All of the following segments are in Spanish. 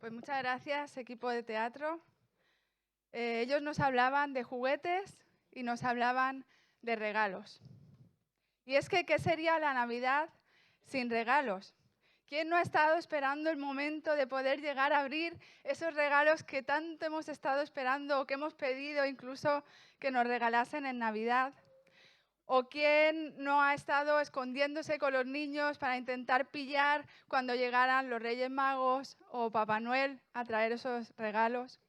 Pues muchas gracias, equipo de teatro. Ellos nos hablaban de juguetes y nos hablaban de regalos. Y es que, ¿qué sería la Navidad sin regalos? ¿Quién no ha estado esperando el momento de poder llegar a abrir esos regalos que tanto hemos estado esperando o que hemos pedido incluso que nos regalasen en Navidad? ¿O quién no ha estado escondiéndose con los niños para intentar pillar cuando llegaran los Reyes Magos o Papá Noel a traer esos regalos?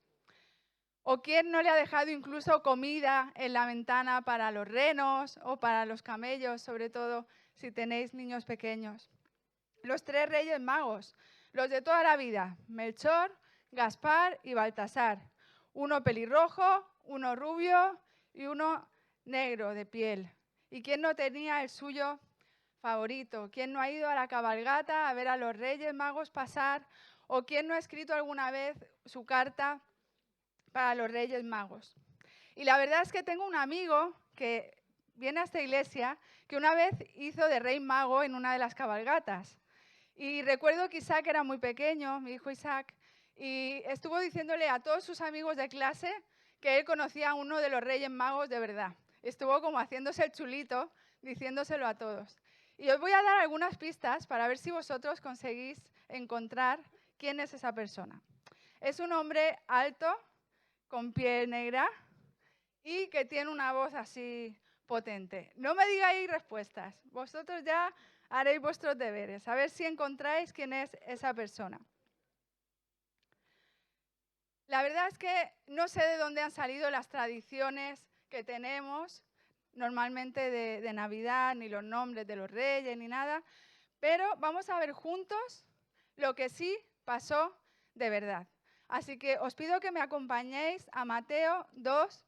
¿O quién no le ha dejado incluso comida en la ventana para los renos o para los camellos, sobre todo si tenéis niños pequeños? Los tres Reyes Magos, los de toda la vida, Melchor, Gaspar y Baltasar. Uno pelirrojo, uno rubio y uno negro de piel. ¿Y quién no tenía el suyo favorito? ¿Quién no ha ido a la cabalgata a ver a los Reyes Magos pasar? ¿O quién no ha escrito alguna vez su carta para los Reyes Magos? Y la verdad es que tengo un amigo que viene a esta iglesia que una vez hizo de Rey Mago en una de las cabalgatas. Y recuerdo que Isaac era muy pequeño, mi hijo Isaac, y estuvo diciéndole a todos sus amigos de clase que él conocía a uno de los Reyes Magos de verdad. Estuvo como haciéndose el chulito, diciéndoselo a todos. Y os voy a dar algunas pistas para ver si vosotros conseguís encontrar quién es esa persona. Es un hombre alto, con piel negra y que tiene una voz así potente. No me digáis respuestas, vosotros ya haréis vuestros deberes, a ver si encontráis quién es esa persona. La verdad es que no sé de dónde han salido las tradiciones que tenemos normalmente de Navidad, ni los nombres de los reyes, ni nada, pero vamos a ver juntos lo que sí pasó de verdad. Así que os pido que me acompañéis a Mateo 2,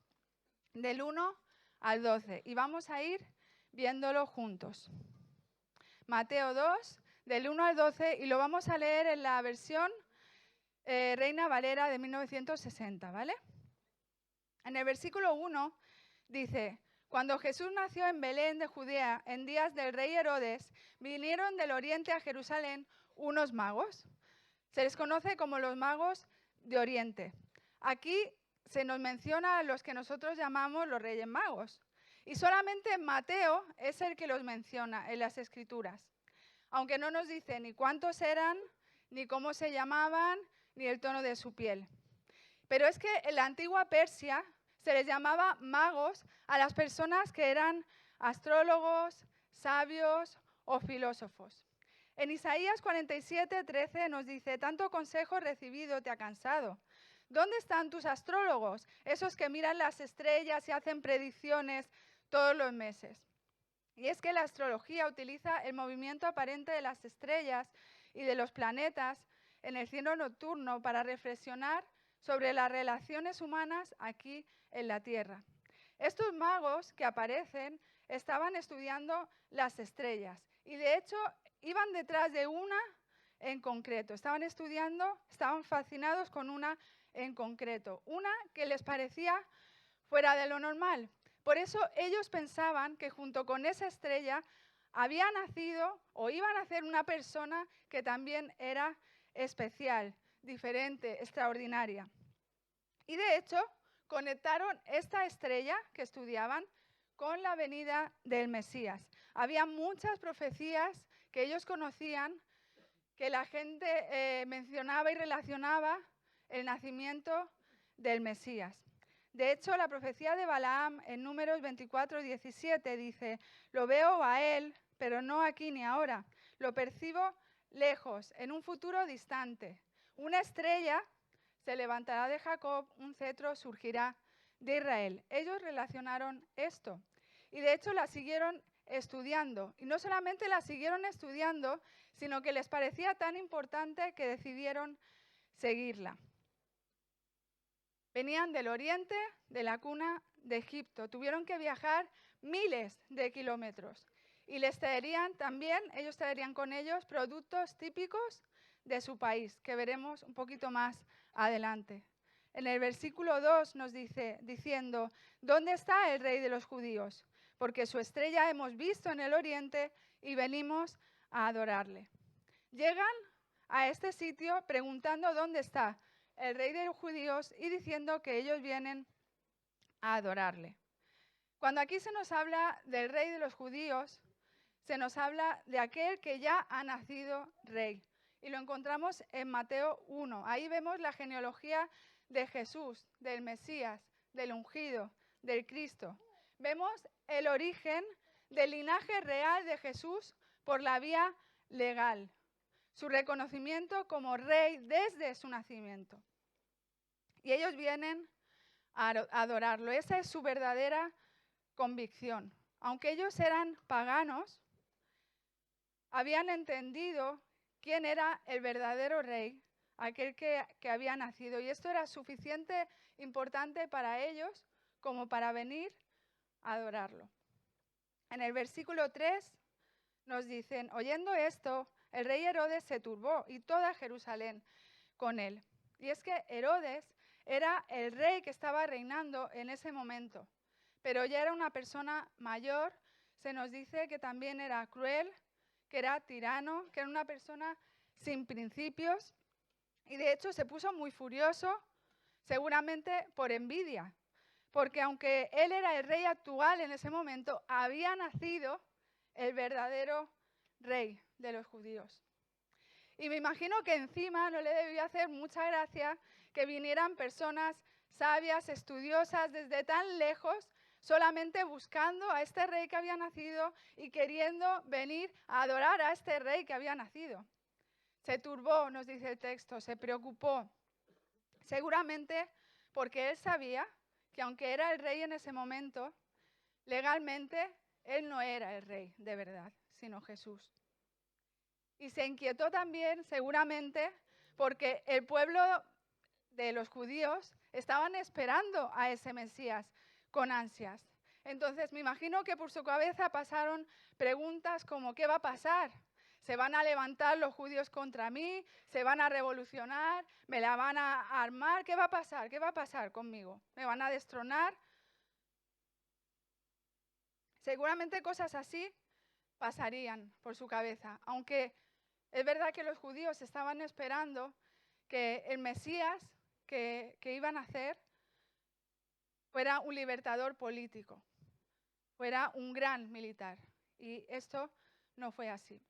del 1 al 12, y vamos a ir viéndolo juntos. Mateo 2, del 1 al 12, y lo vamos a leer en la versión Reina Valera de 1960, ¿vale? En el versículo 1 dice: cuando Jesús nació en Belén de Judea, en días del rey Herodes, vinieron del oriente a Jerusalén unos magos. Se les conoce como los magos de Oriente. Aquí se nos menciona a los que nosotros llamamos los Reyes Magos. Y solamente Mateo es el que los menciona en las Escrituras. Aunque no nos dice ni cuántos eran, ni cómo se llamaban, ni el tono de su piel. Pero es que en la antigua Persia se les llamaba magos a las personas que eran astrólogos, sabios o filósofos. En Isaías 47:13 nos dice: tanto consejo recibido te ha cansado. ¿Dónde están tus astrólogos? Esos que miran las estrellas y hacen predicciones todos los meses. Y es que la astrología utiliza el movimiento aparente de las estrellas y de los planetas en el cielo nocturno para reflexionar sobre las relaciones humanas aquí en la Tierra. Estos magos que aparecen estaban estudiando las estrellas y de hecho iban detrás de una en concreto. Estaban estudiando, estaban fascinados con una en concreto, una que les parecía fuera de lo normal. Por eso ellos pensaban que junto con esa estrella había nacido o iba a nacer una persona que también era especial, diferente, extraordinaria. Y de hecho, conectaron esta estrella que estudiaban con la venida del Mesías. Había muchas profecías que ellos conocían, que la gente mencionaba y relacionaba el nacimiento del Mesías. De hecho, la profecía de Balaam en Números 24:17 dice: lo veo a él, pero no aquí ni ahora. Lo percibo lejos, en un futuro distante. Una estrella se levantará de Jacob, un cetro surgirá de Israel. Ellos relacionaron esto y de hecho la siguieron estudiando. Y no solamente la siguieron estudiando, sino que les parecía tan importante que decidieron seguirla. Venían del oriente, de la cuna de Egipto. Tuvieron que viajar miles de kilómetros. Y les traerían también, ellos traerían con ellos productos típicos de su país, que veremos un poquito más adelante. En el versículo 2 nos dice, diciendo: ¿dónde está el rey de los judíos? Porque su estrella hemos visto en el oriente y venimos a adorarle. Llegan a este sitio preguntando dónde está el rey de los judíos y diciendo que ellos vienen a adorarle. Cuando aquí se nos habla del rey de los judíos, se nos habla de aquel que ya ha nacido rey. Y lo encontramos en Mateo 1. Ahí vemos la genealogía de Jesús, del Mesías, del ungido, del Cristo. Vemos el origen del linaje real de Jesús por la vía legal. Su reconocimiento como rey desde su nacimiento. Y ellos vienen a adorarlo. Esa es su verdadera convicción. Aunque ellos eran paganos, habían entendido quién era el verdadero rey, aquel que había nacido. Y esto era suficiente, importante para ellos como para venir a adorarlo. En el versículo 3 nos dicen, oyendo esto, el rey Herodes se turbó y toda Jerusalén con él. Y es que Herodes era el rey que estaba reinando en ese momento, pero ya era una persona mayor. Se nos dice que también era cruel, que era tirano, que era una persona sin principios, y de hecho se puso muy furioso, seguramente por envidia, porque aunque él era el rey actual en ese momento, había nacido el verdadero rey de los judíos. Y me imagino que encima no le debía hacer mucha gracia que vinieran personas sabias, estudiosas, desde tan lejos, solamente buscando a este rey que había nacido y queriendo venir a adorar a este rey que había nacido. Se turbó, nos dice el texto, se preocupó, seguramente porque él sabía que aunque era el rey en ese momento, legalmente él no era el rey de verdad, sino Jesús. Y se inquietó también, seguramente, porque el pueblo de los judíos estaban esperando a ese Mesías con ansias. Entonces me imagino que por su cabeza pasaron preguntas como ¿qué va a pasar? ¿Se van a levantar los judíos contra mí? ¿Se van a revolucionar? ¿Me la van a armar? ¿Qué va a pasar? ¿Qué va a pasar conmigo? ¿Me van a destronar? Seguramente cosas así pasarían por su cabeza, aunque es verdad que los judíos estaban esperando que el Mesías que iban a hacer fuera un libertador político, fuera un gran militar. Y esto no fue así.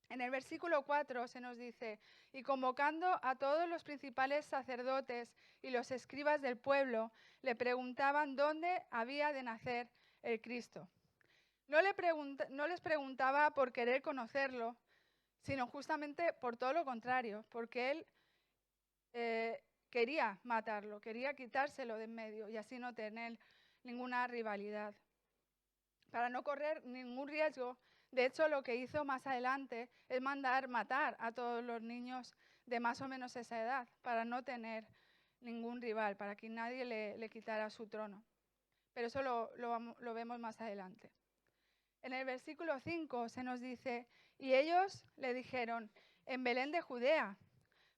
En el versículo 4 se nos dice, y convocando a todos los principales sacerdotes y los escribas del pueblo, le preguntaban dónde había de nacer el Cristo. No les preguntaba por querer conocerlo, sino justamente por todo lo contrario, porque él quería matarlo, quería quitárselo de en medio y así no tener ninguna rivalidad. Para no correr ningún riesgo, de hecho lo que hizo más adelante es mandar matar a todos los niños de más o menos esa edad, para no tener ningún rival, para que nadie le quitara su trono. Pero eso lo vemos más adelante. En el versículo 5 se nos dice, y ellos le dijeron, en Belén de Judea,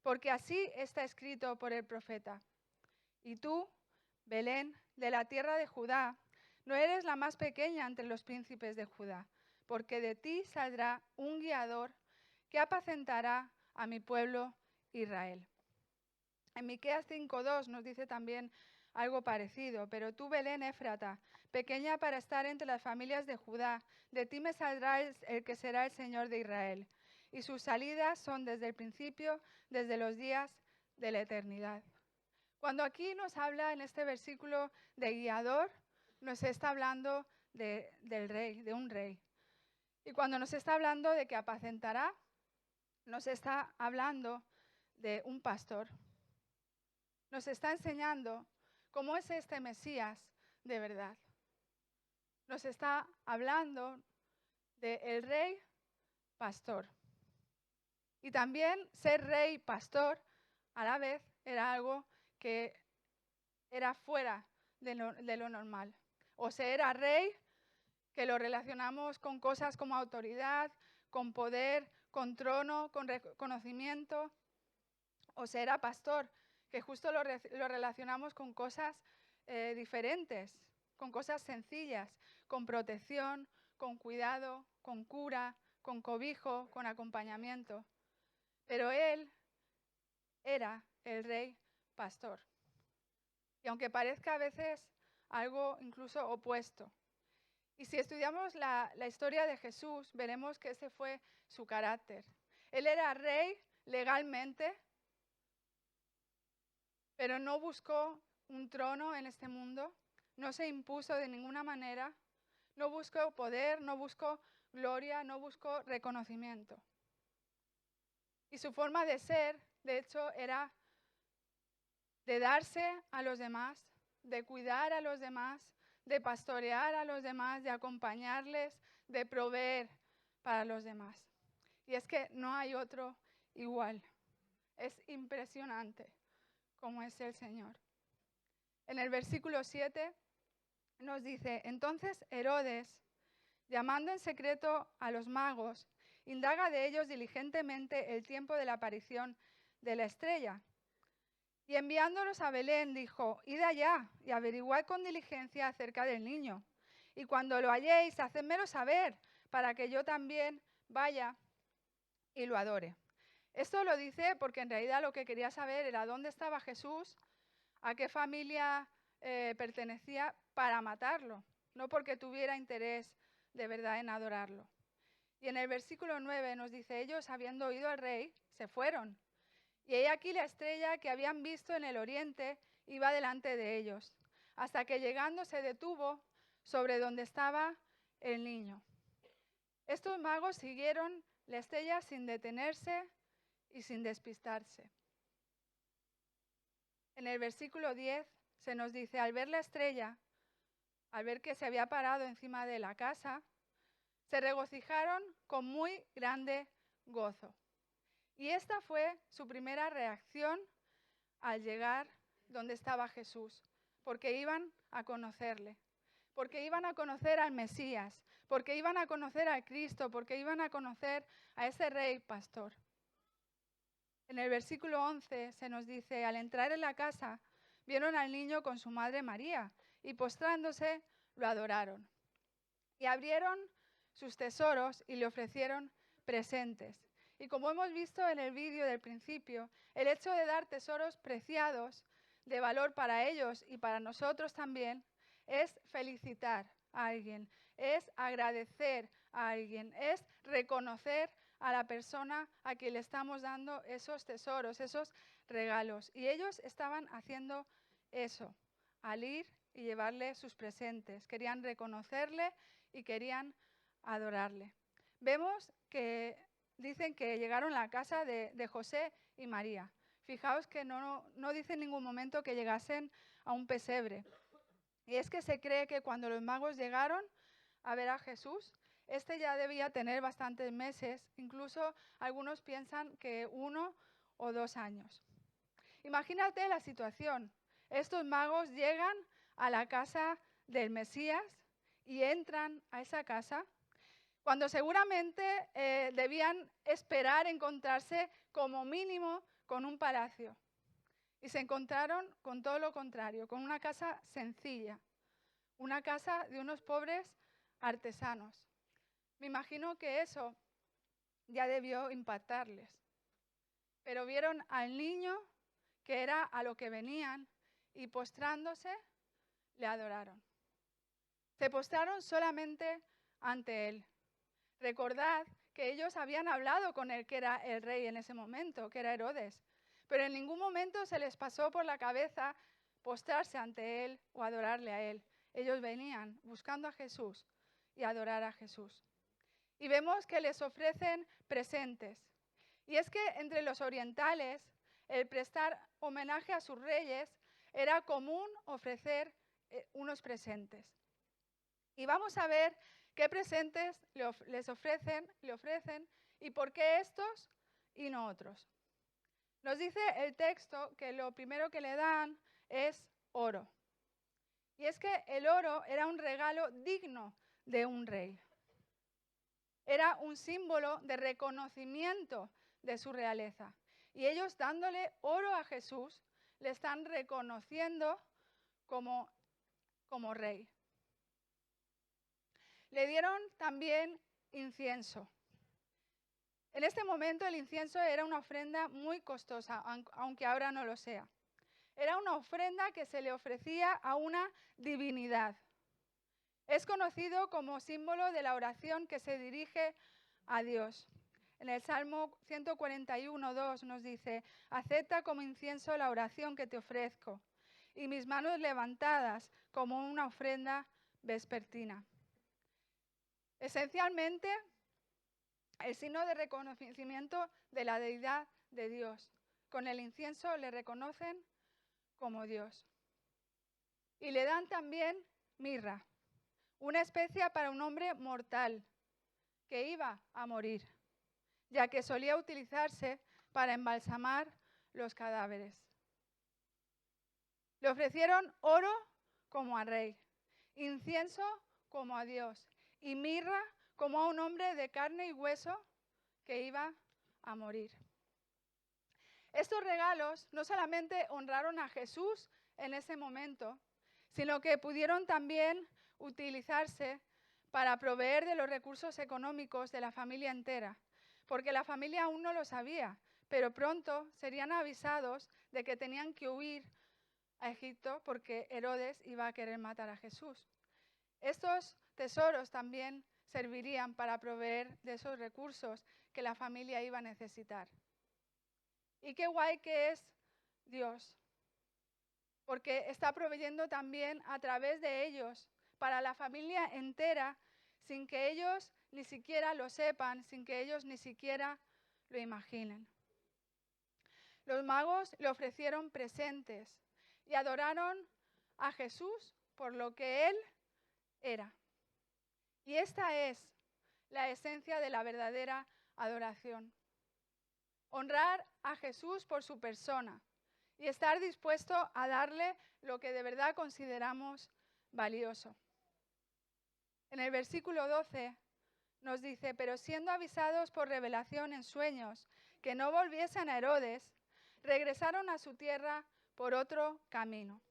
porque así está escrito por el profeta. Y tú, Belén, de la tierra de Judá, no eres la más pequeña entre los príncipes de Judá, porque de ti saldrá un guiador que apacentará a mi pueblo Israel. En Miqueas 5:2 nos dice también algo parecido, pero tú, Belén Éfrata, pequeña para estar entre las familias de Judá, de ti me saldrá el que será el Señor de Israel. Y sus salidas son desde el principio, desde los días de la eternidad. Cuando aquí nos habla en este versículo de guiador, nos está hablando del rey, de un rey. Y cuando nos está hablando de que apacentará, nos está hablando de un pastor. Nos está enseñando cómo es este Mesías de verdad. Nos está hablando del rey pastor. Y también ser rey pastor a la vez era algo que era fuera de lo normal. O se era rey, que lo relacionamos con cosas como autoridad, con poder, con trono, con reconocimiento. O se era pastor, que justo lo relacionamos con cosas diferentes, con cosas sencillas, con protección, con cuidado, con cura, con cobijo, con acompañamiento. pero él era el rey pastor. Y aunque parezca a veces algo incluso opuesto. Y si estudiamos la historia de Jesús, veremos que ese fue su carácter. Él era rey legalmente, pero no buscó un trono en este mundo, no se impuso de ninguna manera, no buscó poder, no buscó gloria, no buscó reconocimiento. Y su forma de ser, de hecho, era de darse a los demás, de cuidar a los demás, de pastorear a los demás, de acompañarles, de proveer para los demás. Y es que no hay otro igual. Es impresionante cómo es el Señor. En el versículo 7 nos dice: entonces Herodes, llamando en secreto a los magos, indaga de ellos diligentemente el tiempo de la aparición de la estrella. Y enviándolos a Belén, dijo: id allá y averiguad con diligencia acerca del niño. Y cuando lo halléis, hacedmelo saber, para que yo también vaya y lo adore. Esto lo dice porque en realidad lo que quería saber era dónde estaba Jesús, a qué familia pertenecía, para matarlo, no porque tuviera interés de verdad en adorarlo. Y en el versículo 9 nos dice: ellos, habiendo oído al rey, se fueron. Y he aquí la estrella que habían visto en el oriente iba delante de ellos, hasta que llegando se detuvo sobre donde estaba el niño. Estos magos siguieron la estrella sin detenerse y sin despistarse. En el versículo 10 se nos dice: al ver la estrella, al ver que se había parado encima de la casa, se regocijaron con muy grande gozo. Y esta fue su primera reacción al llegar donde estaba Jesús, porque iban a conocerle, porque iban a conocer al Mesías, porque iban a conocer al Cristo, porque iban a conocer a ese rey pastor. En el versículo 11 se nos dice: al entrar en la casa, vieron al niño con su madre María, y postrándose, lo adoraron. Y abrieron sus tesoros y le ofrecieron presentes. Y como hemos visto en el vídeo del principio, el hecho de dar tesoros preciados, de valor para ellos y para nosotros también, es felicitar a alguien, es agradecer a alguien, es reconocer a la persona a quien le estamos dando esos tesoros, esos regalos. Y ellos estaban haciendo eso, al ir y llevarle sus presentes. Querían reconocerle y querían adorarle. Vemos que dicen que llegaron a la casa de José y María. Fijaos que no dice en ningún momento que llegasen a un pesebre. Y es que se cree que cuando los magos llegaron a ver a Jesús, este ya debía tener bastantes meses, incluso algunos piensan que 1 o 2 años. Imagínate la situación. Estos magos llegan a la casa del Mesías y entran a esa casa cuando seguramente debían esperar encontrarse como mínimo con un palacio. Y se encontraron con todo lo contrario, con una casa sencilla, una casa de unos pobres artesanos. Me imagino que eso ya debió impactarles. Pero vieron al niño, que era a lo que venían, y postrándose, le adoraron. Se postraron solamente ante él. Recordad que ellos habían hablado con el que era el rey en ese momento, que era Herodes, pero en ningún momento se les pasó por la cabeza postrarse ante él o adorarle a él. Ellos venían buscando a Jesús y adorar a Jesús. Y vemos que les ofrecen presentes. Y es que entre los orientales, el prestar homenaje a sus reyes era común ofrecer unos presentes. Y vamos a ver qué presentes le ofrecen y por qué estos y no otros. Nos dice el texto que lo primero que le dan es oro. Y es que el oro era un regalo digno de un rey. Era un símbolo de reconocimiento de su realeza. Y ellos, dándole oro a Jesús, le están reconociendo como rey. Le dieron también incienso. En este momento el incienso era una ofrenda muy costosa, aunque ahora no lo sea. Era una ofrenda que se le ofrecía a una divinidad. Es conocido como símbolo de la oración que se dirige a Dios. En el Salmo 141:2 nos dice: acepta como incienso la oración que te ofrezco, y mis manos levantadas como una ofrenda vespertina. Esencialmente, el signo de reconocimiento de la deidad de Dios. Con el incienso le reconocen como Dios. Y le dan también mirra, una especia para un hombre mortal que iba a morir, ya que solía utilizarse para embalsamar los cadáveres. Le ofrecieron oro como a rey, incienso como a Dios y mirra como a un hombre de carne y hueso que iba a morir. Estos regalos no solamente honraron a Jesús en ese momento, sino que pudieron también utilizarse para proveer de los recursos económicos de la familia entera, porque la familia aún no lo sabía, pero pronto serían avisados de que tenían que huir a Egipto porque Herodes iba a querer matar a Jesús. Estos tesoros también servirían para proveer de esos recursos que la familia iba a necesitar. Y qué guay que es Dios, porque está proveyendo también a través de ellos para la familia entera, sin que ellos ni siquiera lo sepan, sin que ellos ni siquiera lo imaginen. Los magos le ofrecieron presentes y adoraron a Jesús por lo que Él era. Y esta es la esencia de la verdadera adoración. Honrar a Jesús por su persona y estar dispuesto a darle lo que de verdad consideramos valioso. En el versículo 12 nos dice: pero siendo avisados por revelación en sueños que no volviesen a Herodes, regresaron a su tierra por otro camino.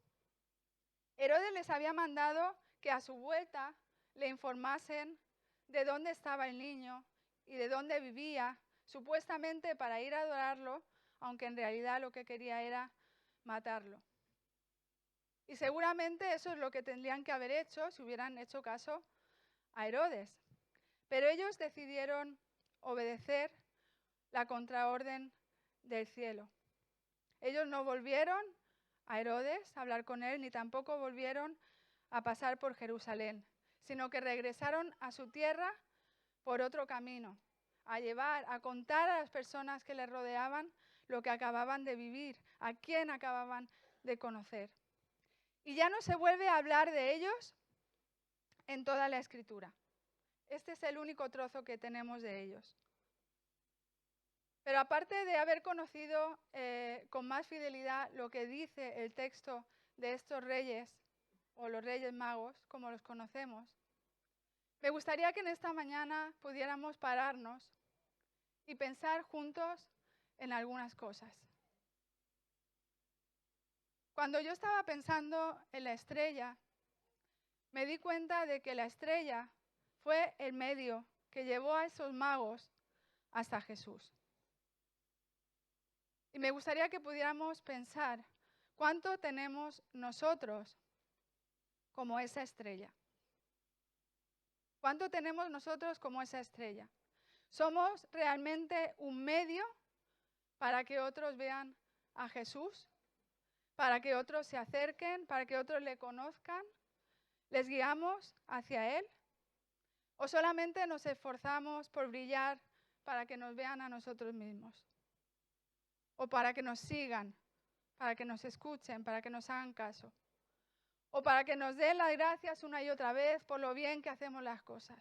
Herodes les había mandado que a su vuelta le informasen de dónde estaba el niño y de dónde vivía, supuestamente para ir a adorarlo, aunque en realidad lo que quería era matarlo. Y seguramente eso es lo que tendrían que haber hecho si hubieran hecho caso a Herodes. Pero ellos decidieron obedecer la contraorden del cielo. Ellos no volvieron a Herodes a hablar con él, ni tampoco volvieron a pasar por Jerusalén, sino que regresaron a su tierra por otro camino, a contar a las personas que les rodeaban lo que acababan de vivir, a quién acababan de conocer. Y ya no se vuelve a hablar de ellos en toda la Escritura. Este es el único trozo que tenemos de ellos. Pero aparte de haber conocido con más fidelidad lo que dice el texto de estos reyes, o los reyes magos, como los conocemos, me gustaría que en esta mañana pudiéramos pararnos y pensar juntos en algunas cosas. Cuando yo estaba pensando en la estrella, me di cuenta de que la estrella fue el medio que llevó a esos magos hasta Jesús. Y me gustaría que pudiéramos pensar cuánto tenemos nosotros como esa estrella. ¿Cuánto tenemos nosotros como esa estrella? ¿Somos realmente un medio para que otros vean a Jesús? ¿Para que otros se acerquen? ¿Para que otros le conozcan? ¿Les guiamos hacia Él? ¿O solamente nos esforzamos por brillar para que nos vean a nosotros mismos? ¿O para que nos sigan? ¿Para que nos escuchen? ¿Para que nos hagan caso? ¿O para que nos den las gracias una y otra vez por lo bien que hacemos las cosas?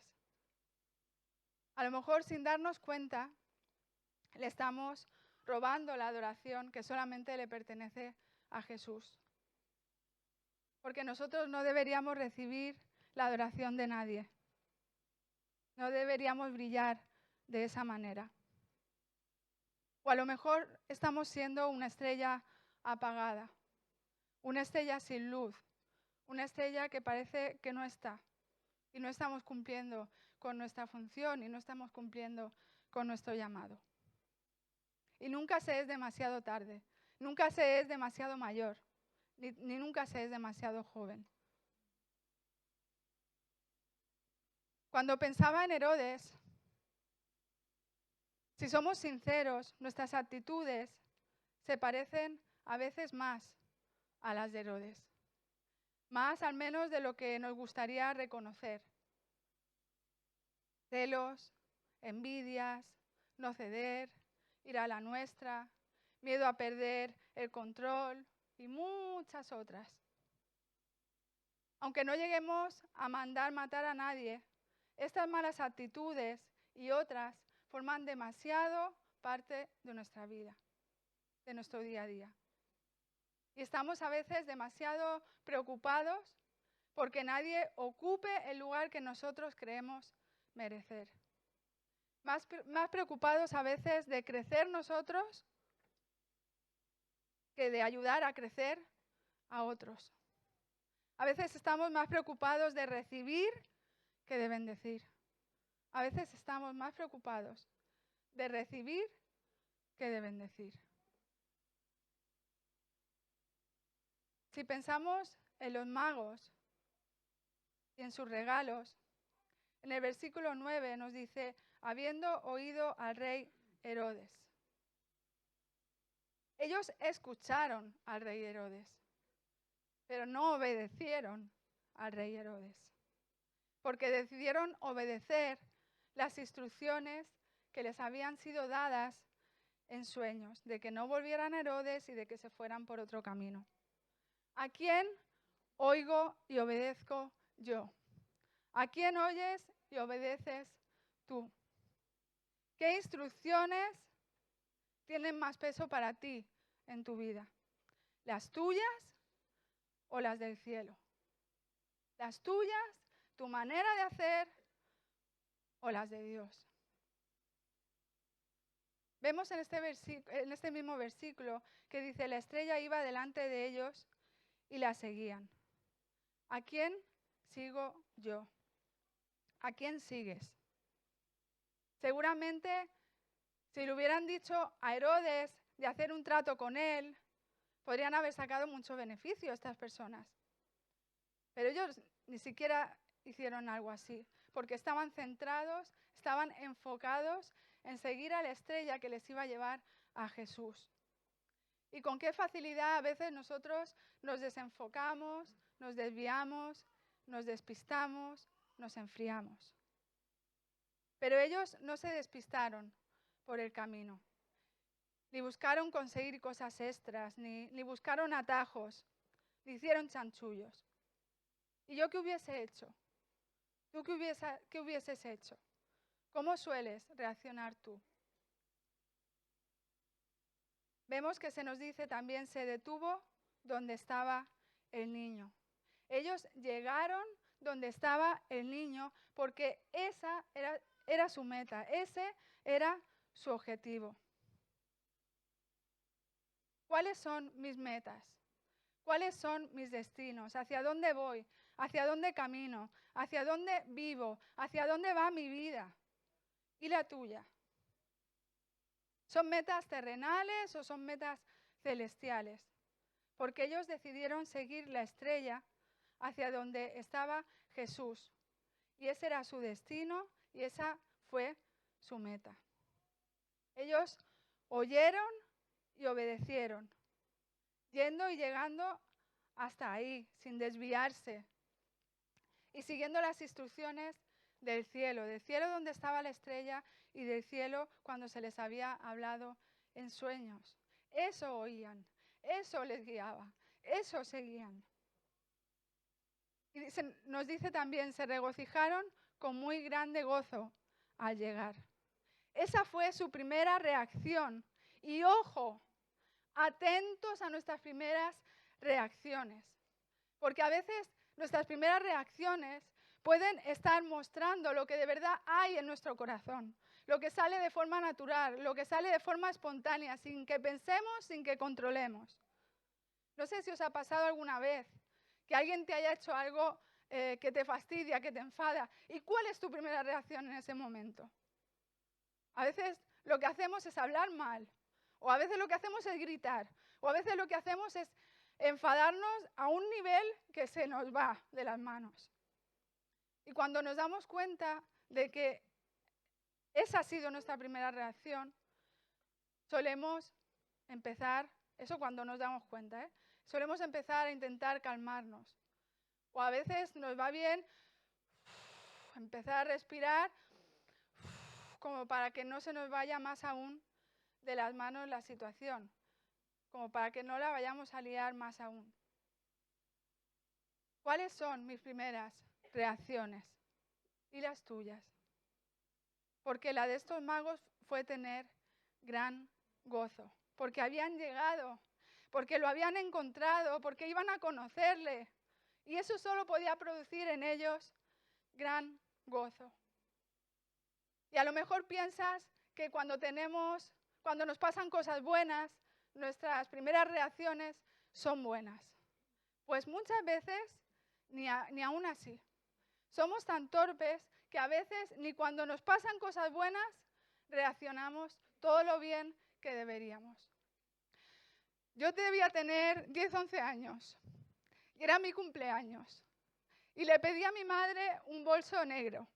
A lo mejor sin darnos cuenta le estamos robando la adoración que solamente le pertenece a Jesús. Porque nosotros no deberíamos recibir la adoración de nadie. No deberíamos brillar de esa manera. O a lo mejor estamos siendo una estrella apagada, una estrella sin luz, una estrella que parece que no está. Y no estamos cumpliendo con nuestra función y no estamos cumpliendo con nuestro llamado. Y nunca se es demasiado tarde, nunca se es demasiado mayor, ni nunca se es demasiado joven. Cuando pensaba en Herodes, si somos sinceros, nuestras actitudes se parecen a veces más a las de Herodes. Más al menos de lo que nos gustaría reconocer. Celos, envidias, no ceder, ir a la nuestra, miedo a perder el control y muchas otras. Aunque no lleguemos a mandar matar a nadie, estas malas actitudes y otras forman demasiado parte de nuestra vida, de nuestro día a día. Y estamos a veces demasiado preocupados porque nadie ocupe el lugar que nosotros creemos merecer. Más preocupados a veces de crecer nosotros que de ayudar a crecer a otros. A veces estamos más preocupados de recibir que de bendecir. A veces estamos más preocupados de recibir que de bendecir. Si pensamos en los magos y en sus regalos, en el versículo 9 nos dice, habiendo oído al rey Herodes. Ellos escucharon al rey Herodes, pero no obedecieron al rey Herodes, porque decidieron obedecer las instrucciones que les habían sido dadas en sueños, de que no volvieran a Herodes y de que se fueran por otro camino. ¿A quién oigo y obedezco yo? ¿A quién oyes y obedeces tú? ¿Qué instrucciones tienen más peso para ti en tu vida? ¿Las tuyas o las del cielo? ¿Las tuyas, tu manera de hacer o las de Dios? Vemos en este mismo versículo que dice, la estrella iba delante de ellos y la seguían. ¿A quién sigo yo? ¿A quién sigues? Seguramente, si le hubieran dicho a Herodes de hacer un trato con él, podrían haber sacado mucho beneficio a estas personas. Pero ellos ni siquiera hicieron algo así, porque estaban centrados, estaban enfocados en seguir a la estrella que les iba a llevar a Jesús. Y con qué facilidad a veces nosotros nos desenfocamos, nos desviamos, nos despistamos, nos enfriamos. Pero ellos no se despistaron por el camino, ni buscaron conseguir cosas extras, ni buscaron atajos, ni hicieron chanchullos. ¿Y yo qué hubiese hecho? ¿Tú qué hubieses hecho? ¿Cómo sueles reaccionar tú? Vemos que se nos dice también, se detuvo donde estaba el niño. Ellos llegaron donde estaba el niño porque esa era su meta, ese era su objetivo. ¿Cuáles son mis metas? ¿Cuáles son mis destinos? ¿Hacia dónde voy? ¿Hacia dónde camino? ¿Hacia dónde vivo? ¿Hacia dónde va mi vida? ¿Y la tuya? ¿Son metas terrenales o son metas celestiales? Porque ellos decidieron seguir la estrella hacia donde estaba Jesús. Y ese era su destino y esa fue su meta. Ellos oyeron y obedecieron, yendo y llegando hasta ahí, sin desviarse, y siguiendo las instrucciones del cielo donde estaba la estrella y del cielo cuando se les había hablado en sueños. Eso oían, eso les guiaba, eso seguían. Y nos dice también, se regocijaron con muy grande gozo al llegar. Esa fue su primera reacción. Y ojo, atentos a nuestras primeras reacciones. Porque a veces nuestras primeras reacciones pueden estar mostrando lo que de verdad hay en nuestro corazón. Lo que sale de forma natural, lo que sale de forma espontánea, sin que pensemos, sin que controlemos. No sé si os ha pasado alguna vez que alguien te haya hecho algo que te fastidia, que te enfada. ¿Y cuál es tu primera reacción en ese momento? A veces lo que hacemos es hablar mal, o a veces lo que hacemos es gritar, o a veces lo que hacemos es enfadarnos a un nivel que se nos va de las manos. Y cuando nos damos cuenta de que esa ha sido nuestra primera reacción, solemos empezar, eso cuando nos damos cuenta, solemos empezar a intentar calmarnos. O a veces nos va bien empezar a respirar como para que no se nos vaya más aún de las manos la situación, como para que no la vayamos a liar más aún. ¿Cuáles son mis primeras reacciones? Y las tuyas. Porque la de estos magos fue tener gran gozo, porque habían llegado, porque lo habían encontrado, porque iban a conocerle. Y eso solo podía producir en ellos gran gozo. Y a lo mejor piensas que cuando nos pasan cosas buenas, nuestras primeras reacciones son buenas. Pues muchas veces ni aún así. Somos tan torpes que a veces ni cuando nos pasan cosas buenas reaccionamos todo lo bien que deberíamos. Yo debía tener 10, 11 años y era mi cumpleaños. Y le pedí a mi madre un bolso negro.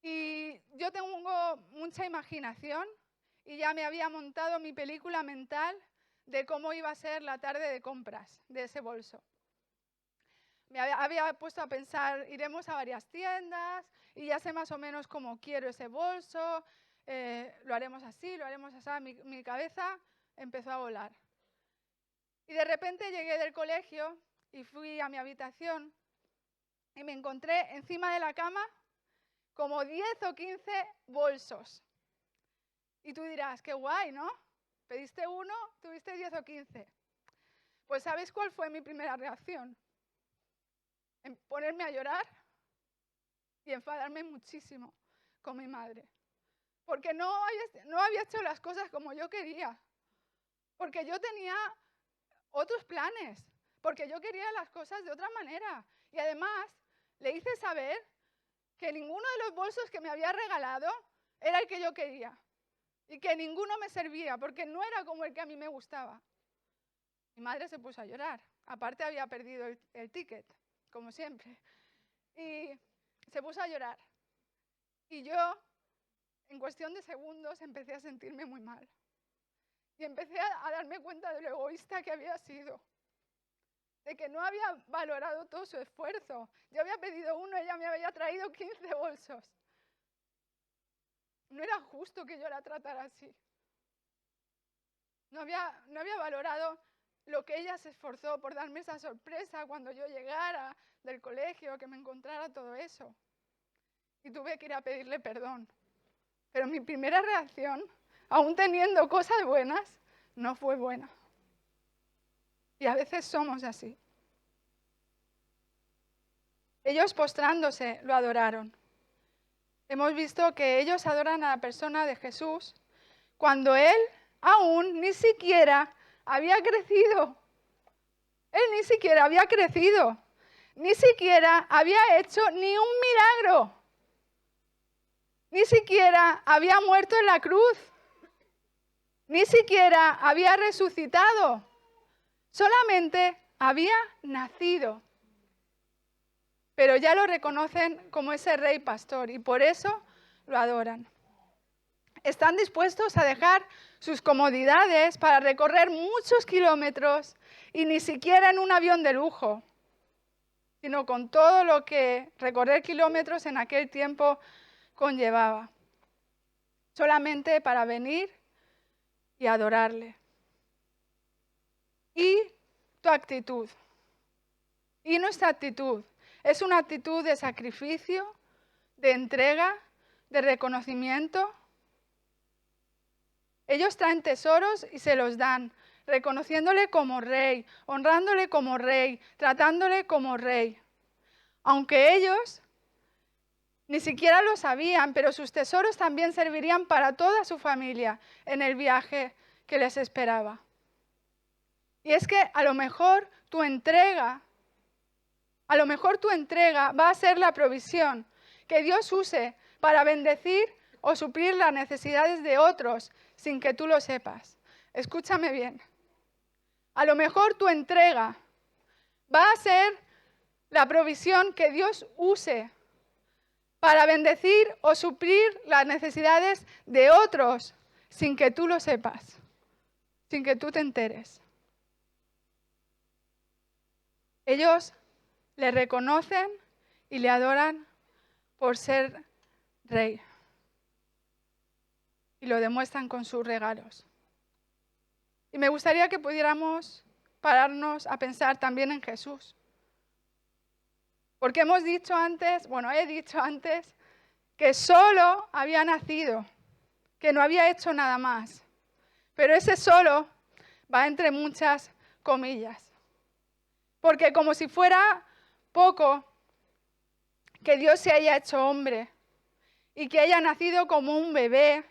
Y yo tengo mucha imaginación y ya me había montado mi película mental de cómo iba a ser la tarde de compras de ese bolso. Me había puesto a pensar, iremos a varias tiendas y ya sé más o menos cómo quiero ese bolso, lo haremos así, lo haremos así. Mi cabeza empezó a volar. Y de repente llegué del colegio y fui a mi habitación y me encontré encima de la cama como 10 o 15 bolsos. Y tú dirás, qué guay, ¿no? Pediste uno, tuviste 10 o 15. Pues ¿sabéis cuál fue mi primera reacción? En ponerme a llorar y enfadarme muchísimo con mi madre. Porque no había hecho las cosas como yo quería. Porque yo tenía otros planes. Porque yo quería las cosas de otra manera. Y además le hice saber que ninguno de los bolsos que me había regalado era el que yo quería. Y que ninguno me servía, porque no era como el que a mí me gustaba. Mi madre se puso a llorar. Aparte había perdido el ticket, como siempre. Y se puso a llorar. Y yo, en cuestión de segundos, empecé a sentirme muy mal. Y empecé a darme cuenta de lo egoísta que había sido. De que no había valorado todo su esfuerzo. Yo había pedido uno, ella me había traído 15 bolsos. No era justo que yo la tratara así. No había valorado lo que ella se esforzó por darme esa sorpresa cuando yo llegara del colegio, que me encontrara todo eso. Y tuve que ir a pedirle perdón. Pero mi primera reacción, aún teniendo cosas buenas, no fue buena. Y a veces somos así. Ellos postrándose lo adoraron. Hemos visto que ellos adoran a la persona de Jesús cuando Él aún ni siquiera había crecido. Él ni siquiera había crecido. Ni siquiera había hecho ni un milagro. Ni siquiera había muerto en la cruz. Ni siquiera había resucitado. Solamente había nacido. Pero ya lo reconocen como ese rey pastor y por eso lo adoran. Están dispuestos a dejar sus comodidades para recorrer muchos kilómetros y ni siquiera en un avión de lujo, sino con todo lo que recorrer kilómetros en aquel tiempo conllevaba, solamente para venir y adorarle. Y tu actitud, y nuestra actitud, es una actitud de sacrificio, de entrega, de reconocimiento. Ellos traen tesoros y se los dan, reconociéndole como rey, honrándole como rey, tratándole como rey. Aunque ellos ni siquiera lo sabían, pero sus tesoros también servirían para toda su familia en el viaje que les esperaba. Y es que a lo mejor tu entrega va a ser la provisión que Dios use para bendecir o suplir las necesidades de otros sin que tú lo sepas. Escúchame bien. A lo mejor tu entrega va a ser la provisión que Dios use para bendecir o suplir las necesidades de otros sin que tú lo sepas, sin que tú te enteres. Ellos le reconocen y le adoran por ser rey. Y lo demuestran con sus regalos. Y me gustaría que pudiéramos pararnos a pensar también en Jesús. Porque he dicho antes que solo había nacido, que no había hecho nada más. Pero ese solo va entre muchas comillas. Porque como si fuera poco que Dios se haya hecho hombre y que haya nacido como un bebé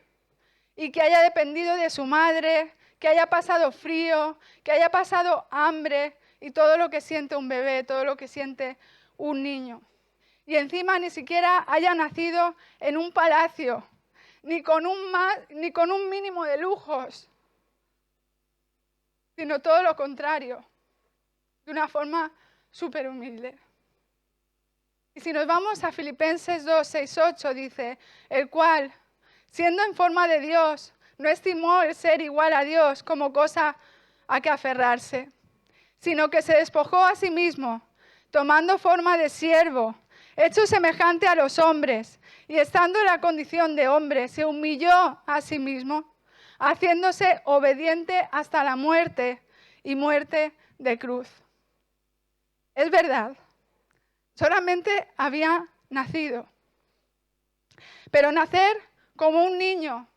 y que haya dependido de su madre, que haya pasado frío, que haya pasado hambre y todo lo que siente un bebé, todo lo que siente un niño. Y encima ni siquiera haya nacido en un palacio, ni con un mínimo de lujos, sino todo lo contrario, de una forma súper humilde. Y si nos vamos a Filipenses 2, 6, 8, dice, el cual, siendo en forma de Dios, no estimó el ser igual a Dios como cosa a que aferrarse, sino que se despojó a sí mismo, tomando forma de siervo, hecho semejante a los hombres, y estando en la condición de hombre, se humilló a sí mismo, haciéndose obediente hasta la muerte y muerte de cruz. Es verdad, solamente había nacido, pero nacer como un niño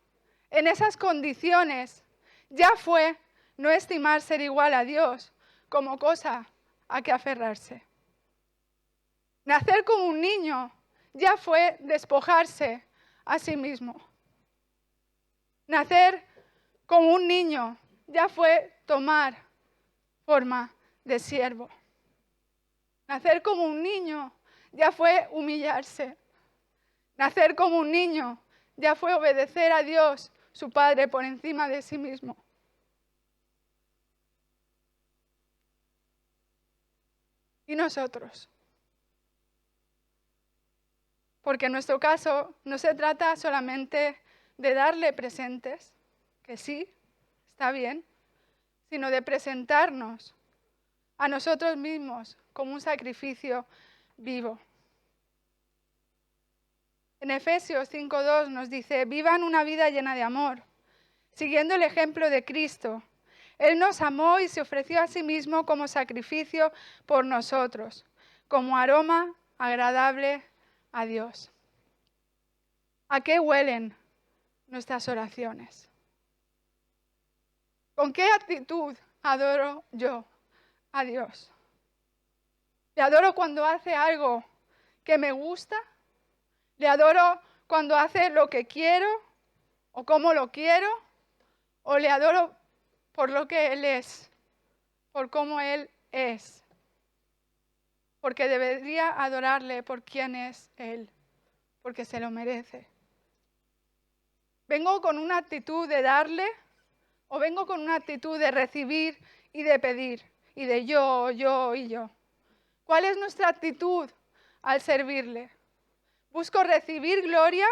en esas condiciones ya fue no estimar ser igual a Dios como cosa a que aferrarse. Nacer como un niño ya fue despojarse a sí mismo. Nacer como un niño ya fue tomar forma de siervo. Nacer como un niño ya fue humillarse. Nacer como un niño ya fue obedecer a Dios, su Padre, por encima de sí mismo. ¿Y nosotros? Porque en nuestro caso no se trata solamente de darle presentes, que sí, está bien, sino de presentarnos a nosotros mismos como un sacrificio vivo. En Efesios 5:2 nos dice, vivan una vida llena de amor, siguiendo el ejemplo de Cristo. Él nos amó y se ofreció a sí mismo como sacrificio por nosotros, como aroma agradable a Dios. ¿A qué huelen nuestras oraciones? ¿Con qué actitud adoro yo a Dios? ¿Le adoro cuando hace algo que me gusta? ¿Le adoro cuando hace lo que quiero o cómo lo quiero? ¿O le adoro por lo que Él es, por cómo Él es? Porque debería adorarle por quién es Él, porque se lo merece. ¿Vengo con una actitud de darle o vengo con una actitud de recibir y de pedir y de yo y yo? ¿Cuál es nuestra actitud al servirle? ¿Busco recibir gloria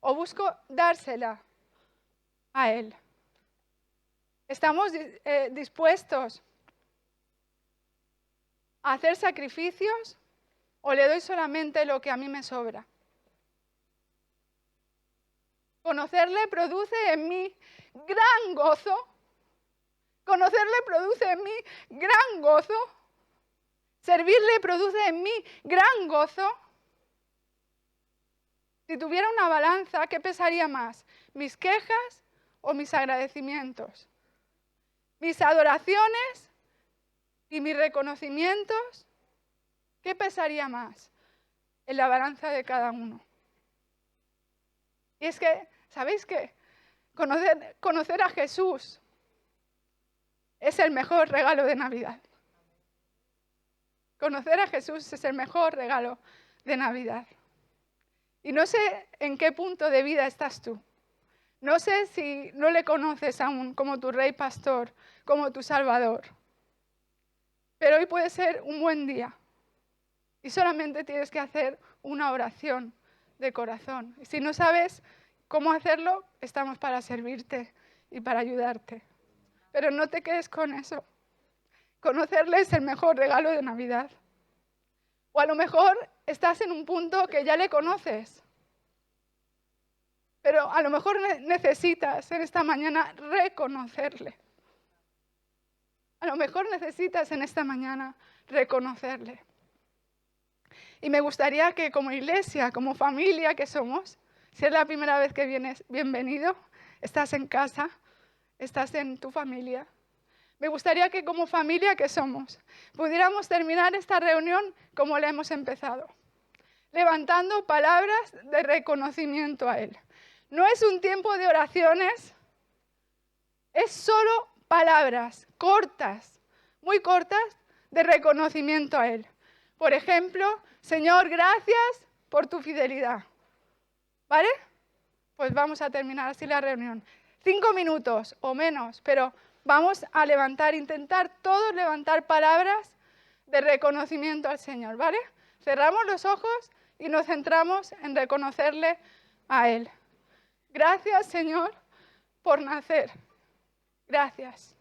o busco dársela a Él? ¿Estamos dispuestos a hacer sacrificios o le doy solamente lo que a mí me sobra? Conocerle produce en mí gran gozo. Conocerle produce en mí gran gozo. Servirle produce en mí gran gozo. Si tuviera una balanza, ¿qué pesaría más? ¿Mis quejas o mis agradecimientos? ¿Mis adoraciones y mis reconocimientos? ¿Qué pesaría más en la balanza de cada uno? Y es que, ¿sabéis qué? Conocer a Jesús es el mejor regalo de Navidad. Conocer a Jesús es el mejor regalo de Navidad. Y no sé en qué punto de vida estás tú. No sé si no le conoces aún como tu Rey Pastor, como tu Salvador. Pero hoy puede ser un buen día. Y solamente tienes que hacer una oración de corazón. Y si no sabes cómo hacerlo, estamos para servirte y para ayudarte. Pero no te quedes con eso. Conocerle es el mejor regalo de Navidad. O a lo mejor estás en un punto que ya le conoces. Pero a lo mejor necesitas en esta mañana reconocerle. A lo mejor necesitas en esta mañana reconocerle. Y me gustaría que como iglesia, como familia que somos, si es la primera vez que vienes, bienvenido, estás en casa, estás en tu familia. Me gustaría que como familia que somos, pudiéramos terminar esta reunión como la hemos empezado, levantando palabras de reconocimiento a Él. No es un tiempo de oraciones, es solo palabras cortas, muy cortas, de reconocimiento a Él. Por ejemplo, Señor, gracias por tu fidelidad. ¿Vale? Pues vamos a terminar así la reunión. 5 minutos o menos, pero vamos a intentar todos levantar palabras de reconocimiento al Señor, ¿vale? Cerramos los ojos y nos centramos en reconocerle a Él. Gracias, Señor, por nacer. Gracias.